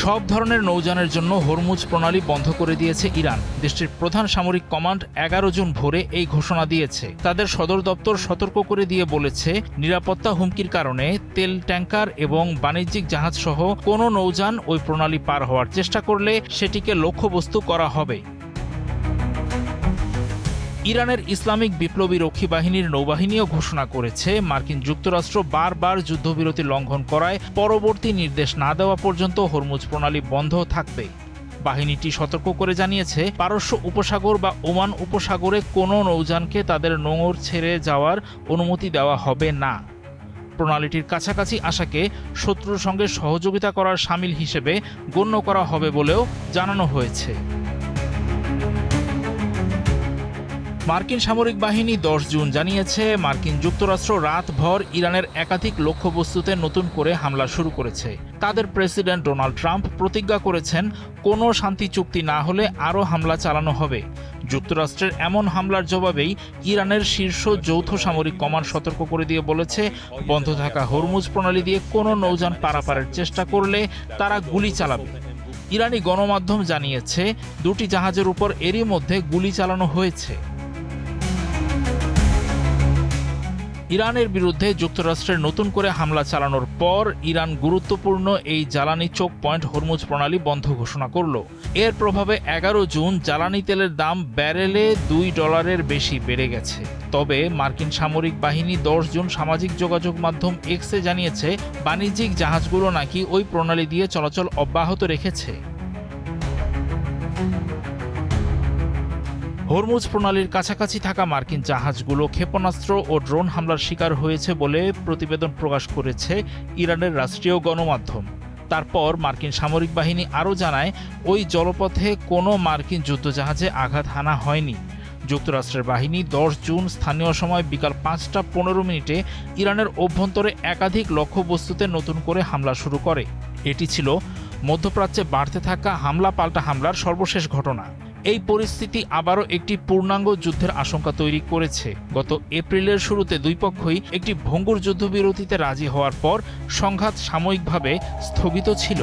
সব ধরনের নৌযানের জন্য হরমুজ প্রণালী বন্ধ করে দিয়েছে ইরান। দেশটির প্রধান সামরিক কমান্ড 11 জুন ভোরে এই ঘোষণা দিয়েছে। তাদের সদর দপ্তর সতর্ক করে দিয়ে বলেছে, নিরাপত্তা হুমকির কারণে তেল ট্যাঙ্কার এবং বাণিজ্যিক জাহাজ সহ কোনো নৌযান ওই প্রণালী পার হওয়ার চেষ্টা করলে সেটিকে লক্ষ্যবস্তু করা হবে। ইরানের ইসলামিক বিপ্লবী রক্ষী বাহিনীর নৌবাহিনীও ঘোষণা করেছে, মার্কিন যুক্তরাষ্ট্র বারবার যুদ্ধবিরতি লঙ্ঘন করায় পরবর্তী নির্দেশ না দেওয়া পর্যন্ত হরমুজ প্রণালী বন্ধ থাকবে। বাহিনীটি সতর্ক করে জানিয়েছে, পারস্য উপসাগর বা ওমান উপসাগরে কোনো নৌযানকে তাদের নোঙর ছেড়ে যাওয়ার অনুমতি দেওয়া হবে না। প্রণালীটির কাছাকাছি আসাকে শত্রুর সঙ্গে সহযোগিতা করার শামিল হিসেবে গণ্য করা হবে বলেও জানানো হয়েছে। মার্কিন সামরিক বাহিনী 10 জুন জানিয়েছে, মার্কিন যুক্তরাষ্ট্র রাতভর ইরানের একাধিক লক্ষ্যবস্তুতে নতুন করে হামলা শুরু করেছে। তাদের প্রেসিডেন্ট ডোনাল্ড ট্রাম্প প্রতিজ্ঞা করেছেন, কোনো শান্তি চুক্তি না হলে আরও হামলা চালানো হবে। যুক্তরাষ্ট্রের এমন হামলার জবাবেই ইরানের শীর্ষ যৌথ সামরিক কমান্ড সতর্ক করে দিয়ে বলেছে, বন্ধ থাকা হরমুজ প্রণালী দিয়ে কোনো নৌযান পারাপারের চেষ্টা করলে তারা গুলি চালাবে। ইরানি গণমাধ্যম জানিয়েছে, দুটি জাহাজের উপর এরই মধ্যে গুলি চালানো হয়েছে। ইরানের বিরুদ্ধে যুক্তরাষ্ট্রের নতুন করে হামলা চালানোর পর ইরান গুরুত্বপূর্ণ এই জ্বালানি চোক পয়েন্ট হরমুজ প্রণালী বন্ধ ঘোষণা করল। এর প্রভাবে 11 জুন জ্বালানি তেলের দাম ব্যারেলে $2 বেশি বেড়ে গেছে। তবে মার্কিন সামরিক বাহিনী 10 জুন সামাজিক যোগাযোগ মাধ্যম এক্সে জানিয়েছে, বাণিজ্যিক জাহাজগুলো নাকি ওই প্রণালী দিয়ে চলাচল অব্যাহত রেখেছে। হরমুজ প্রণালীর কাছাকাছি থাকা মার্কিন জাহাজগুলো ক্ষেপণাস্ত্র ও ড্রোন হামলার শিকার হয়েছে বলে প্রতিবেদন প্রকাশ করেছে ইরানের রাষ্ট্রীয় গণমাধ্যম। তারপর মার্কিন সামরিক বাহিনী আরও জানায়, ওই জলপথে কোনো মার্কিন যুদ্ধজাহাজে আঘাত হানা হয়নি। যুক্তরাষ্ট্রের বাহিনী 10 জুন স্থানীয় সময় বিকাল 5:15 ইরানের অভ্যন্তরে একাধিক লক্ষ্যবস্তুতে নতুন করে হামলা শুরু করে। এটি ছিল মধ্যপ্রাচ্যে বাড়তে থাকা হামলা পাল্টা হামলার সর্বশেষ ঘটনা। এই পরিস্থিতি আবারও একটি পূর্ণাঙ্গ যুদ্ধের আশঙ্কা তৈরি করেছে। গত এপ্রিলের শুরুতে দুই পক্ষই একটি ভঙ্গুর যুদ্ধবিরতিতে রাজি হওয়ার পর সংঘাত সাময়িকভাবে স্থগিত ছিল।